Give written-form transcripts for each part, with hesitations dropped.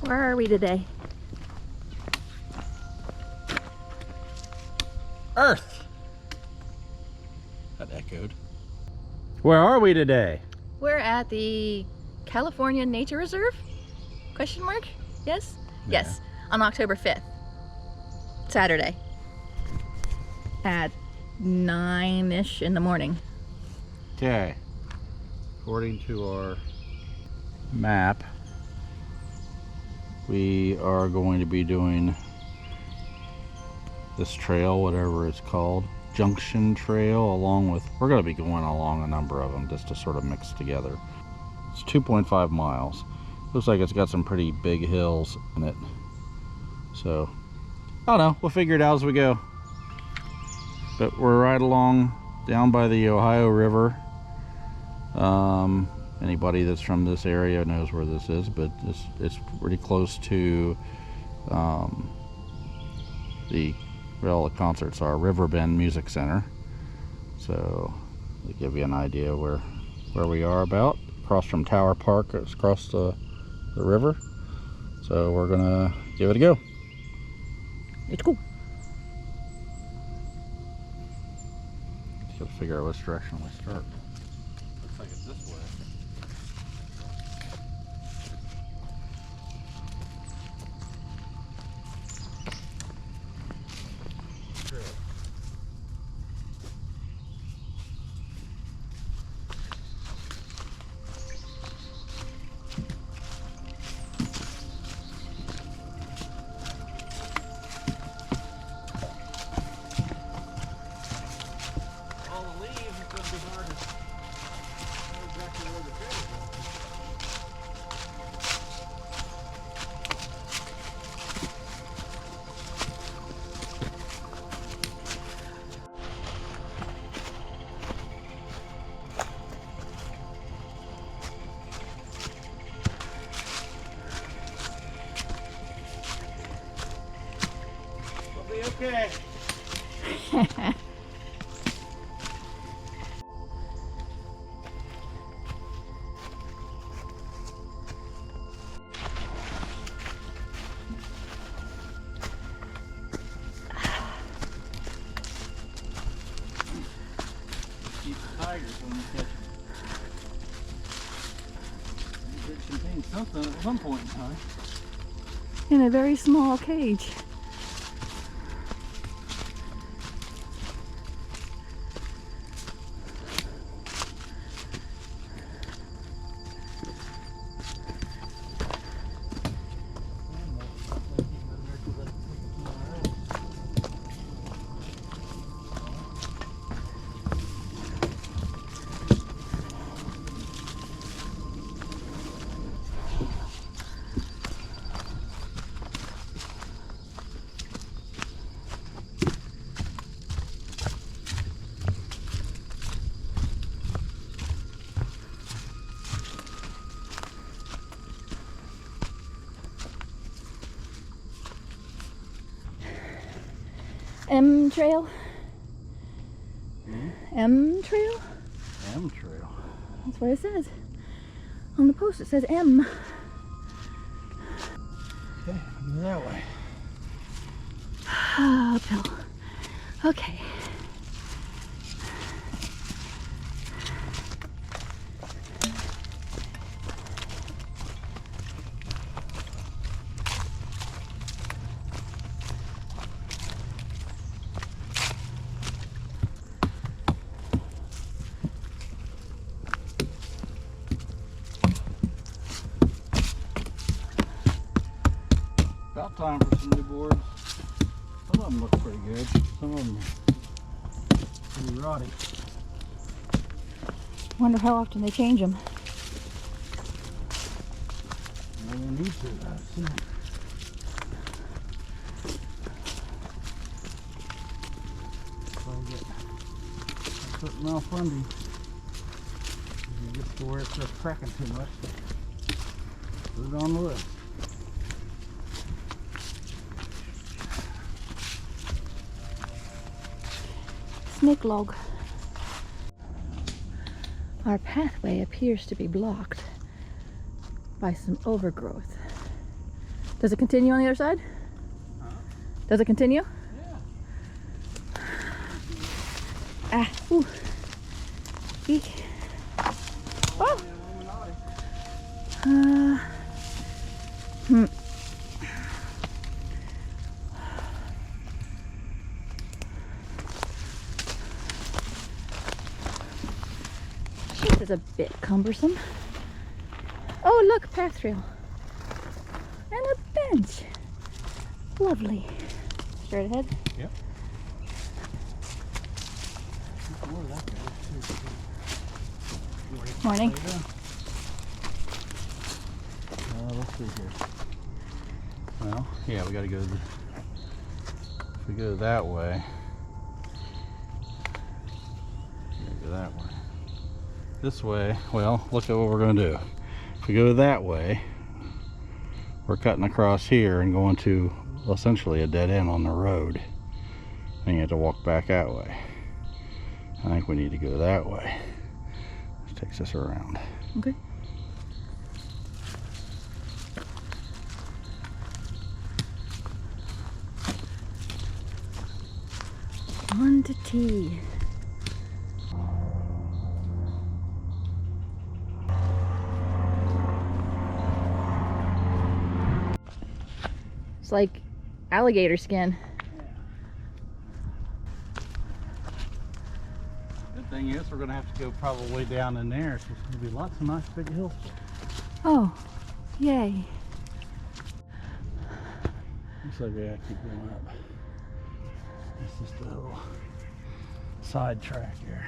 Where are we today? Earth! That echoed. Where are we today? We're at the California Nature Reserve? Question mark? Yes? Yeah. Yes, on October 5th. Saturday. At 9-ish in the morning. Okay. According to our map, we are going to be doing this trail, whatever it's called, Junction Trail, along with, we're going to be going along a number of them just to sort of mix together. It's 2.5 miles. Looks like it's got some pretty big hills in it. So, I don't know, we'll figure it out as we go. But we're right along down by the Ohio River. Anybody that's from this area knows where this is, but it's pretty close to the concerts are Riverbend Music Center. So to give you an idea where we are, about across from Tower Park, it's across the river. So we're gonna give it a go. It's cool. Just gotta figure out which direction we start. Looks like it's this way. Okay. Keep the tigers when you catch them. You did contain something at some point in time. In a very small cage. M trail? M trail? M trail. That's what it says. On the post it says M. Okay, go that way. Uphill. Okay. About time for some new boards. Some of them look pretty good. Some of them are pretty rotty. Wonder how often they change them. No one needs to. I've seen it. So I get a certain malfunding. If you get to where it starts cracking too much, put it on the list. Snake log. Our pathway appears to be blocked by some overgrowth. Does it continue on the other side? Does it continue? Yeah. Ah, ooh. Eek. Oh. Hmm. This is a bit cumbersome. Oh, look, path trail. And a bench. Lovely. Straight ahead? Yep. Morning. Let's see here. Well, yeah, we gotta go if we go that way. We gotta go that way. This way, well, look at what we're gonna do. If we go that way, we're cutting across here and going to essentially a dead end on the road. And you have to walk back that way. I think we need to go that way. This takes us around. Okay. On to tea. It's like alligator skin. Good thing is we're going to have to go probably down in there. So there's going to be lots of nice big hills. Oh, yay. Looks like we have to keep going up. It's just a little side track here.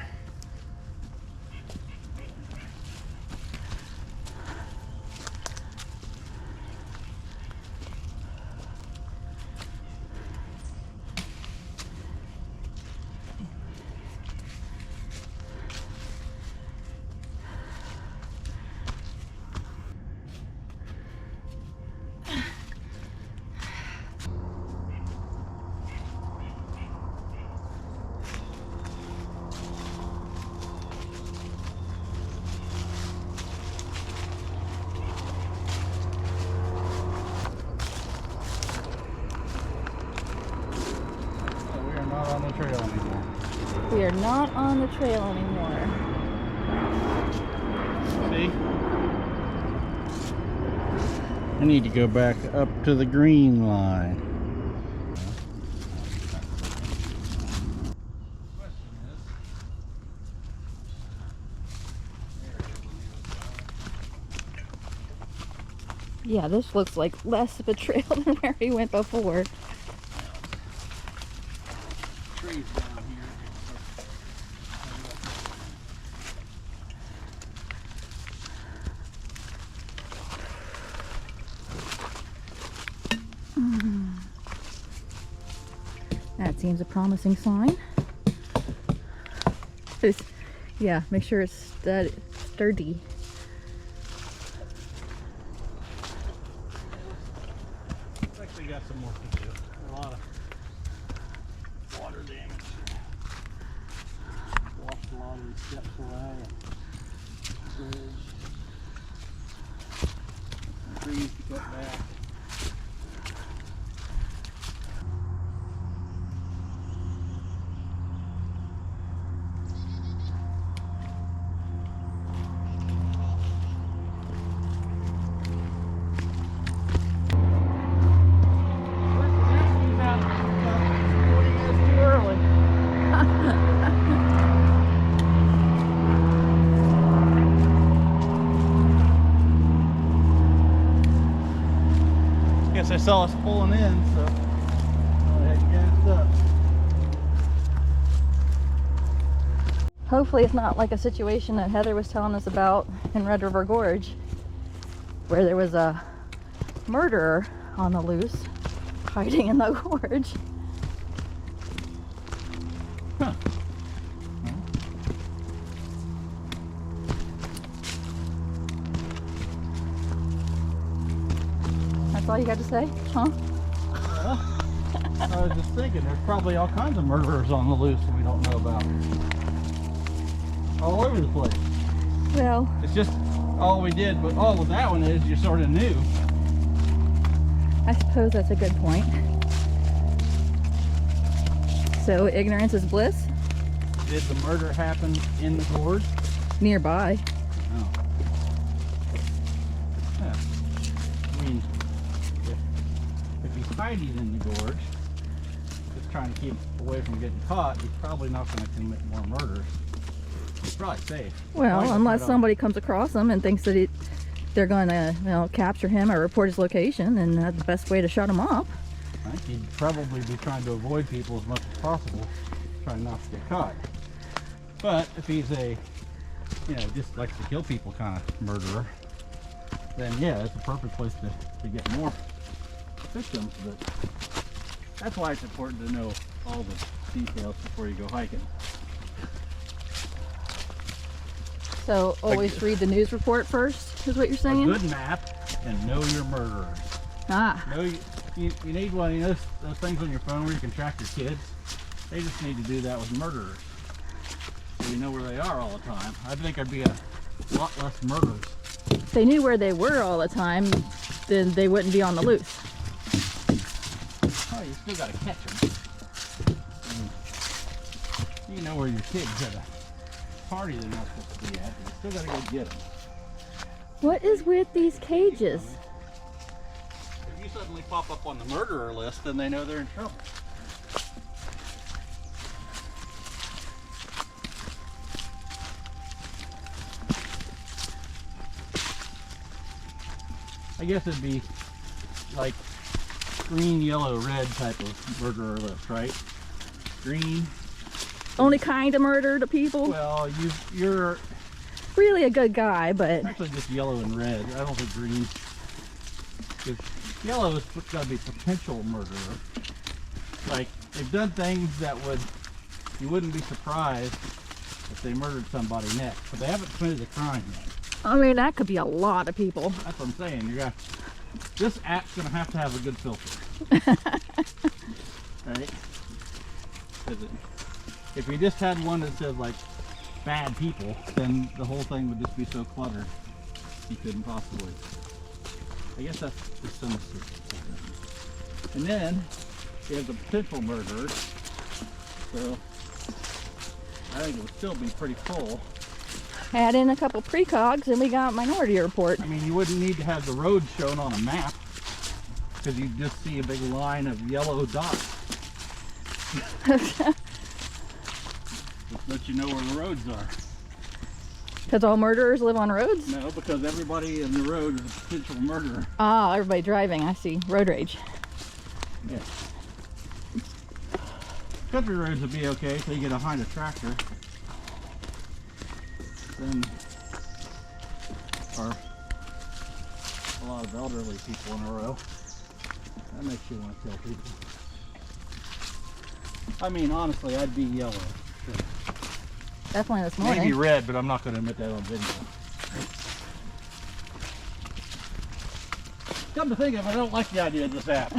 We are not on the trail anymore. See? I need to go back up to the green line. Yeah, this looks like less of a trail than where we went before. Trees down here. That seems a promising sign. Yeah, make sure it's sturdy. Looks like they got some work to do. A lot of water damage. Washed a lot of these steps away. Bridge. Some trees to cut back. They saw us pulling in, so they had gassed up. Hopefully it's not like a situation that Heather was telling us about in Red River Gorge, where there was a murderer on the loose hiding in the gorge. Huh. That's all you got to say? Huh? Well, I was just thinking, there's probably all kinds of murderers on the loose that we don't know about. All over the place. Well, It's just all we did, but all with that one is you sort of knew. I suppose that's a good point. So ignorance is bliss? Did the murder happen in the gorge? Nearby. No. Yeah. I mean, if he's hiding in the gorge, just trying to keep away from getting caught, he's probably not going to commit more murders. He's probably safe. Well, unless somebody comes across him and thinks that they're going to, capture him or report his location, and that's the best way to shut him up. I think he'd probably be trying to avoid people as much as possible, trying not to get caught. But if he's a, just likes to kill people kind of murderer, then yeah, it's a perfect place to get more victims. But that's why it's important to know all the details before you go hiking. So always read the news report first, is what you're saying? A good map and know your murderers. Ah. You need one of those things on your phone where you can track your kids. They just need to do that with murderers. So you know where they are all the time. I think there'd be a lot less murders. If they knew where they were all the time, then they wouldn't be on the loose. Oh, you still got to catch them. You know where your kids at a party they're not supposed to be at, but you still got to go get them. What is with these cages? If you suddenly pop up on the murderer list, then they know they're in trouble. I guess it'd be like green, yellow, red type of murderer list, right? Green. Only kind of murder to people? Well, you're really a good guy, but actually just yellow and red. I don't think green. Yellow has got to be potential murderer. Like they've done things that you wouldn't be surprised if they murdered somebody next, but they haven't committed a crime yet. I mean, that could be a lot of people. That's what I'm saying. This app's gonna have to have a good filter, right? If we just had one that says like bad people, then the whole thing would just be so cluttered you couldn't possibly. I guess that's the sinister. And then you have the potential murderers. So I think it would still be pretty full. Add in a couple precogs and we got Minority Report. I mean, you wouldn't need to have the road shown on a map because you'd just see a big line of yellow dots. Just let you know where the roads are. Because all murderers live on roads? No, because everybody in the road is a potential murderer. Ah, everybody driving, I see. Road rage. Yeah. Country roads would be okay until you get behind a tractor. Then are a lot of elderly people in a row. That makes you want to kill people. I mean, honestly, I'd be yellow. Sure. Definitely this morning. Maybe red, but I'm not going to admit that on video. Come to think of it, I don't like the idea of this app.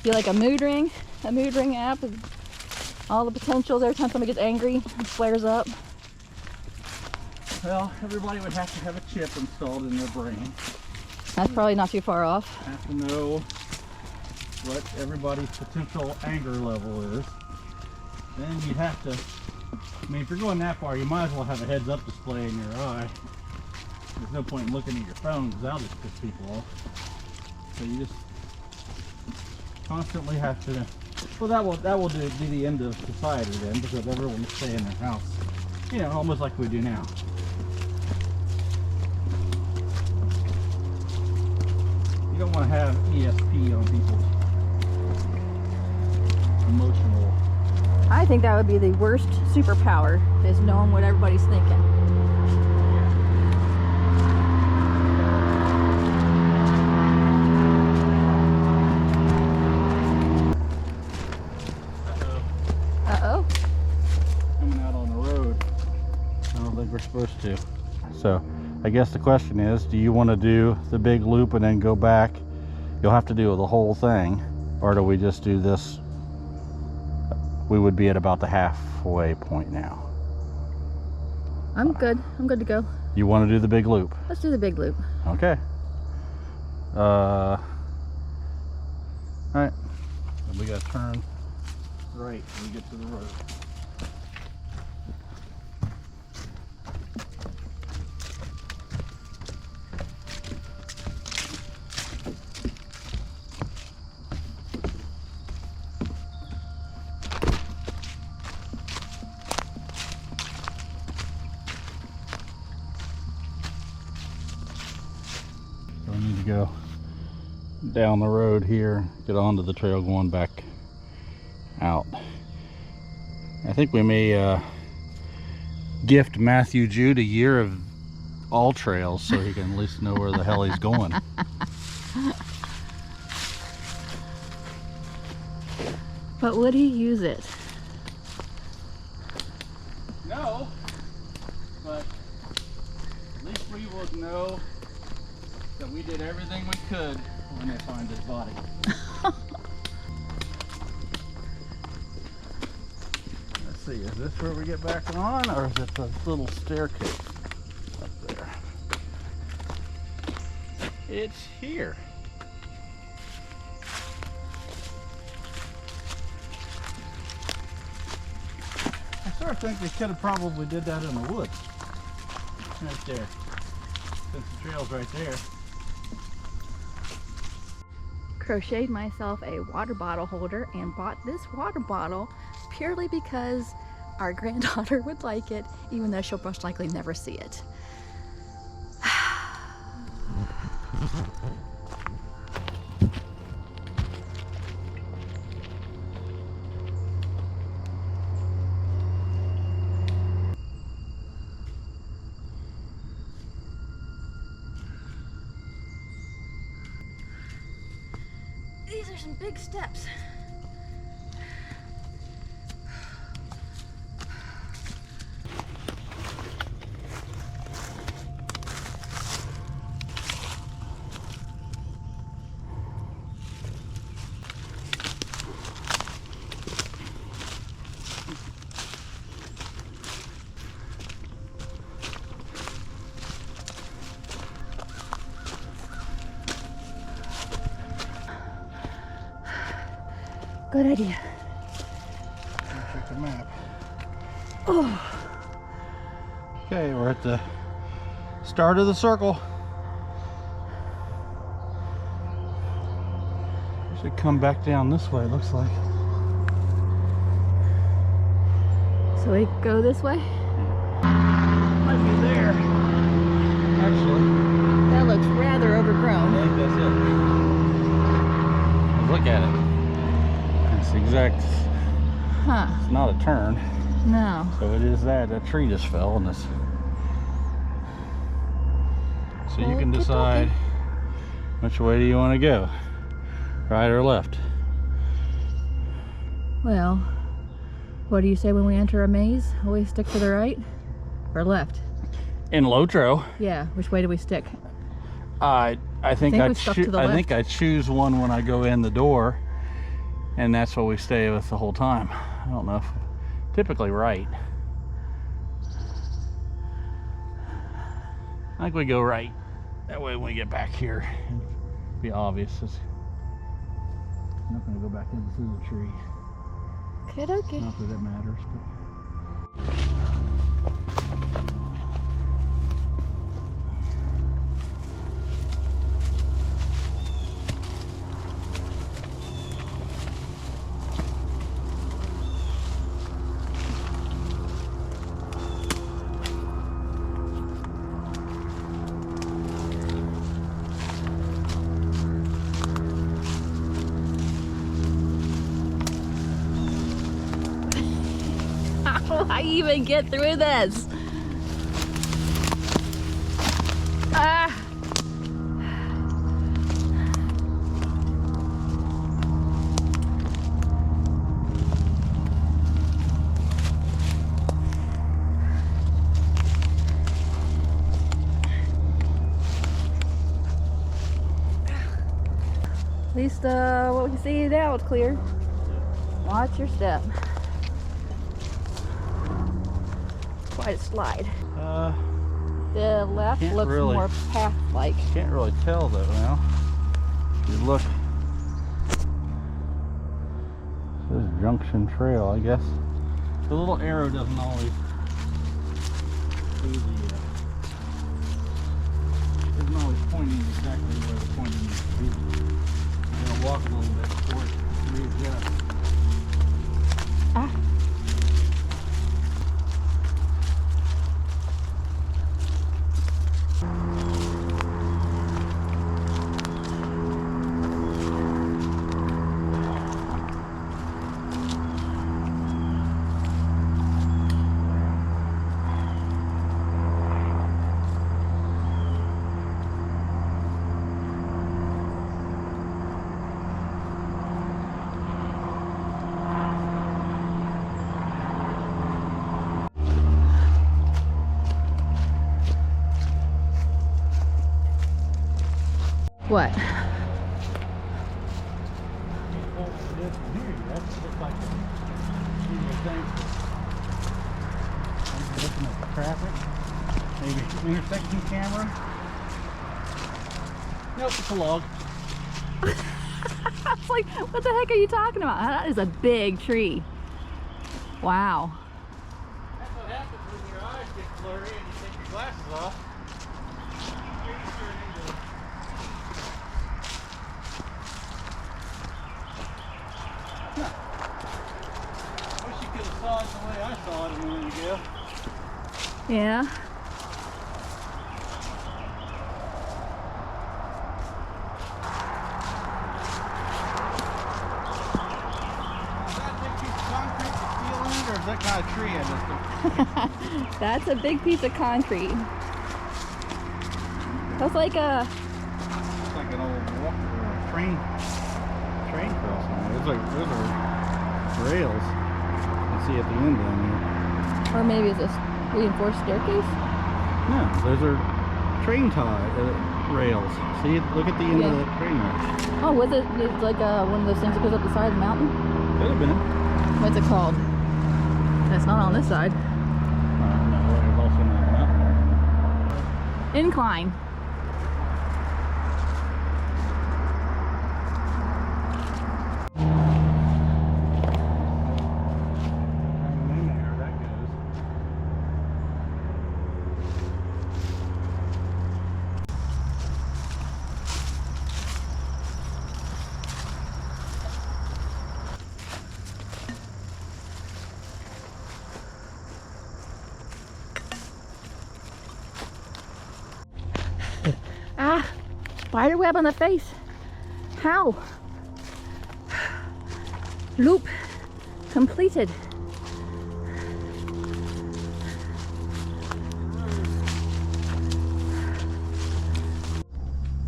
You like a mood ring? A mood ring app with all the potentials every time somebody gets angry and flares up. Well, everybody would have to have a chip installed in their brain. That's probably not too far off. Have to know what everybody's potential anger level is. Then you'd have to, I mean, if you're going that far, you might as well have a heads-up display in your eye. There's no point in looking at your phone because that'll just piss people off. So you just constantly have to, well, that will be the end of society then, because everyone will stay in their house. You know, almost like we do now. You don't want to have ESP on people's emotional. I think that would be the worst superpower, is knowing what everybody's thinking. Uh-oh. Coming out on the road. I don't think we're supposed to. So I guess the question is, do you want to do the big loop and then go back? You'll have to do the whole thing, or do we just do this? We would be at about the halfway point now. I'm good. I'm good to go. You want to do the big loop? Let's do the big loop. Okay. All right. We got to turn right when we get to the road. So we need to go down the road here, get onto the trail going back out. I think we may gift Matthew Jude a year of all trails so he can at least know where the hell he's going. But would he use it? No, but at least we would know that we did everything we could when they find his body. Let's see, is this where we get back on, or is it the little staircase up there? It's here. I sort of think we could have probably did that in the woods. Right there. Since the trail's right there. Crocheted myself a water bottle holder and bought this water bottle purely because our granddaughter would like it, even though she'll most likely never see it. These are some big steps. Good idea. Check the map. Oh, Okay, we're at the start of the circle. We should come back down this way, it looks like. so we go this way? Might be there. Actually, That looks rather overgrown. I think that's it. Look at it. It's exact. Huh. It's not a turn. No. So it is that. That tree just fell on this. So you can Okey-dokey. decide which way do you want to go, right or left. Well, what do you say when we enter a maze? Always stick to the right or left? In Lotro, Yeah, which way do we stick? I think we I stuck to the I left. think I choose one when I go in the door, and that's what we stay with the whole time. I don't know if typically right. I think we go right. That way when we get back here, it'll be obvious. I'm not going to go back in through the tree. Okay. Not that it matters, but... How do I even get through this? Ah! At least what we see now is clear. Watch your step. Why might slide. Uh, The left Can't looks really. more path-like. Can't really tell though now. If you look, this is Junction Trail, I guess. The little arrow doesn't always do the, isn't always pointing exactly where the pointing needs to be. I'm gonna walk a little bit before it readjusts. Ah. What? Looking at the traffic, maybe intersection camera. Nope, it's a log. I was like, what the heck are you talking about? That is a big tree. Wow. That's what happens when your eyes get blurry and you take your glasses off. Wish you could have saw it the way I saw it a minute ago. Yeah. Or is that kind of tree in this? That's a big piece of concrete. That's like a... It's like an old walk or a train crossing. Those are rails. You can see at the end down here. Or maybe it's a reinforced staircase? No, those are train rails. See, look at the end of the train rail. Oh, was it it's like one of those things that goes up the side of the mountain? Could have been. What's it called? It's not on this side. No, there's also another mountain. Incline. Ah, spider web on the face. How? Loop completed.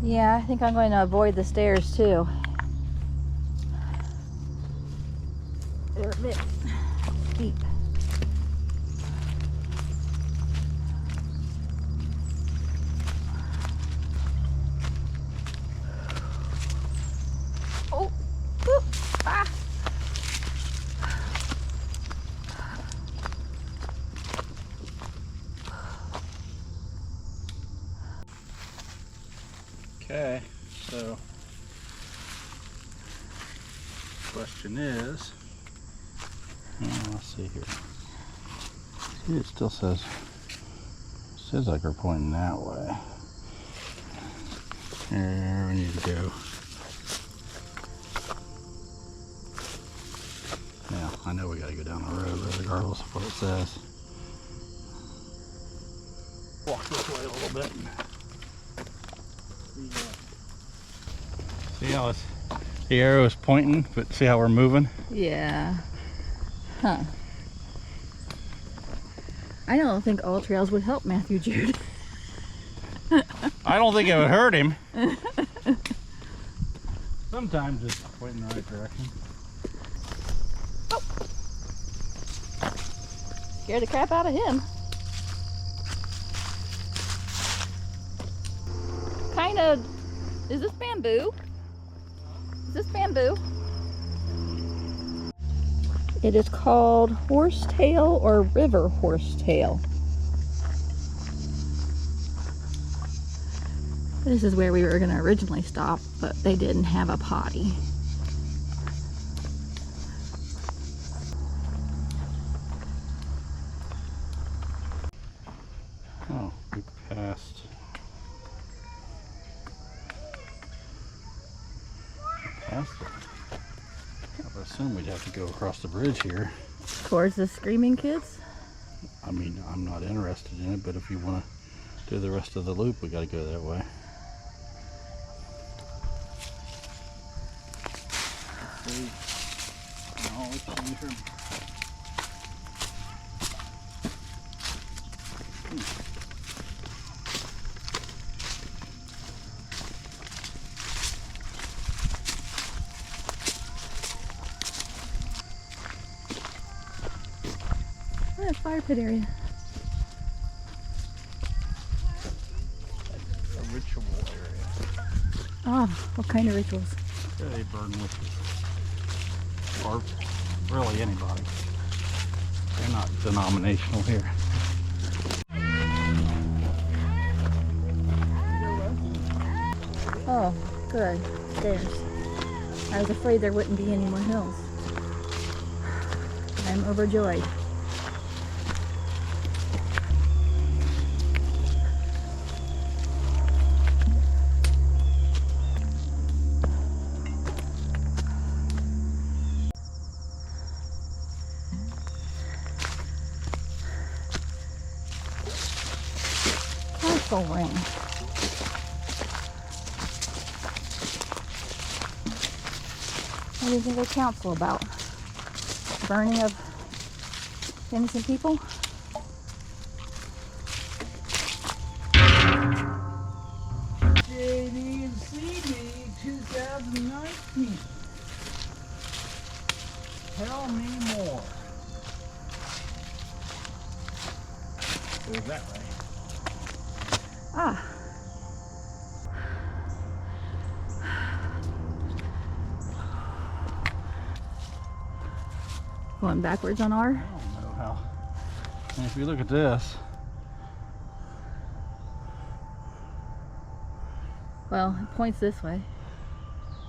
Yeah, I think I'm going to avoid the stairs too. They're a bit steep. Oh, whoop, ah. Okay, so question is, let's see here. See, it still says like we're pointing that way. There we need to go. Now, I know we gotta go down the road regardless of what it says. Walk this way a little bit. See how the arrow is pointing, but see how we're moving? Yeah. Huh. I don't think all trails would help Matthew Jude. I don't think it would hurt him. Sometimes it's pointing in the right direction. Oh. Scared the crap out of him. Kind of. Is this bamboo? Is this bamboo? It is called horsetail or river horsetail. This is where we were going to originally stop, but they didn't have a potty. Oh, we passed. Past it. I would assume we'd have to go across the bridge here. Towards the screaming kids? I mean, I'm not interested in it, but if you want to do the rest of the loop, we got to go that way. No, it's in here. Oh, fire pit area. A ritual area. Oh, what kind of rituals? They burn witches. Or really anybody. They're not denominational here. Oh, good. Stairs. I was afraid there wouldn't be any more hills. I'm overjoyed. Castle ring. What do you think of council about? Burning of innocent people? JD&CD 2019. Tell me more. Goes that way. Ah. Going backwards on R? I don't know how. And if you look at this, Well, it points this way.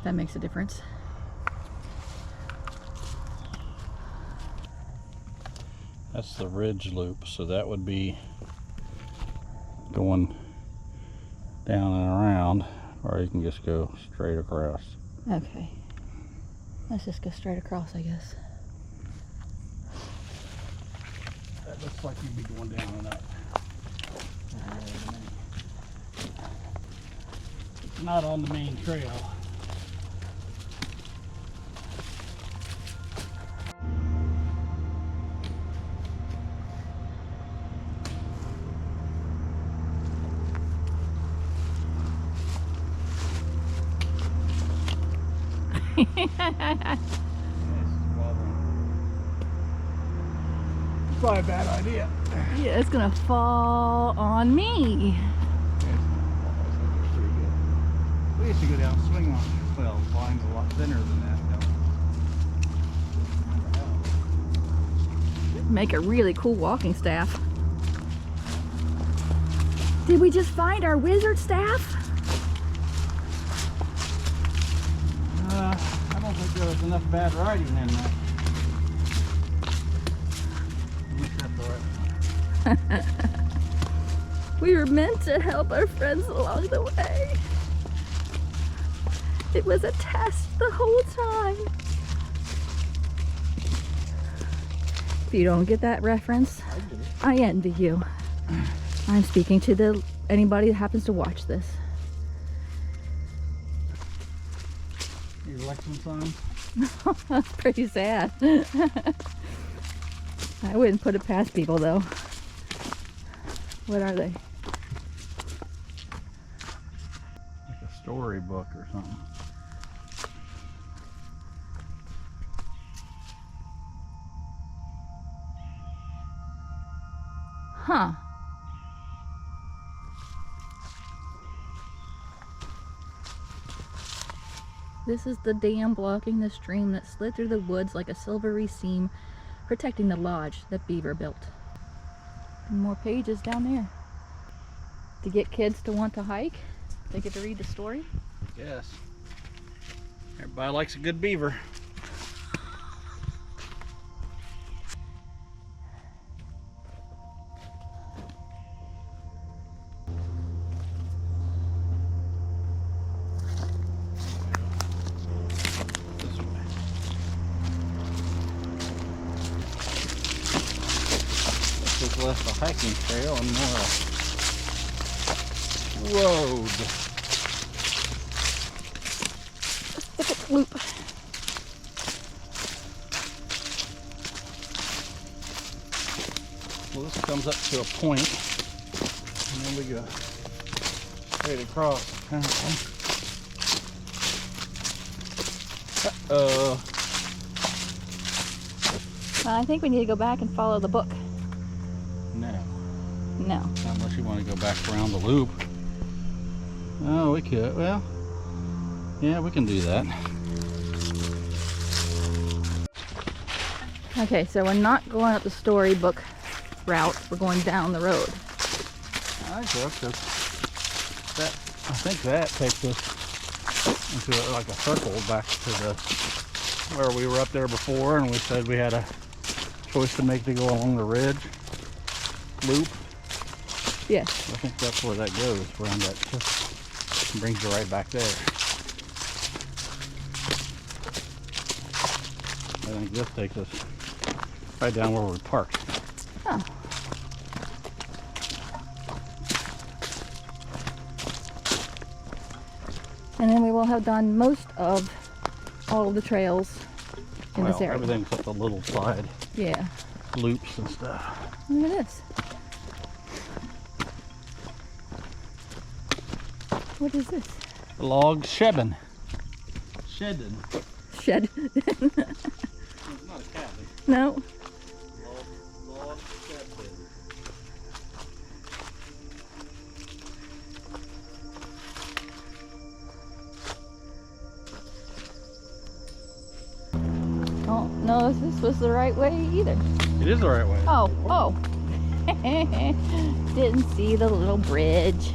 That makes a difference. that's the ridge loop, so that would be going down and around, or you can just go straight across. Okay. Let's just go straight across, I guess. That looks like you'd be going down and up. It's not on the main trail. Probably a bad idea. Yeah, it's gonna fall on me. We used to go down swing on. Well, line's a lot thinner than that. Make a really cool walking staff. Did we just find our wizard staff? I don't think there was enough bad writing in that. We were meant to help our friends along the way. It was a test the whole time. If you don't get that reference, I envy you. I'm speaking to anybody that happens to watch this. Your election sign? That's pretty sad. I wouldn't put it past people though. What are they? Like a storybook or something. Huh. This is the dam blocking the stream that slid through the woods like a silvery seam, protecting the lodge that Beaver built. And more pages down there. To get kids to want to hike, They get to read the story? Yes. Everybody likes a good beaver. This way. This is less a hiking trail and more a road. Loop. Well, this comes up to a point, and then we go straight across. Uh-oh. I think we need to go back and follow the book. No. No. Unless you want to go back around the loop. Oh, we could. Well, yeah, we can do that. Okay, so we're not going up the storybook route. We're going down the road. I think that takes us into like a circle back to the where we were up there before, and we said we had a choice to make to go along the ridge loop. Yes. I think that's where that goes, around that circle. And brings you right back there. I think this takes us right down where we parked. Oh. And then we will have done most of all of the trails in this area. Everything except the little side Yeah. loops and stuff. Look at this. What is this? Log shedding. Shedding. Shed. It's not a cabin. No. Log shedding. Oh, no, this was the right way either. It is the right way. Oh. Didn't see the little bridge.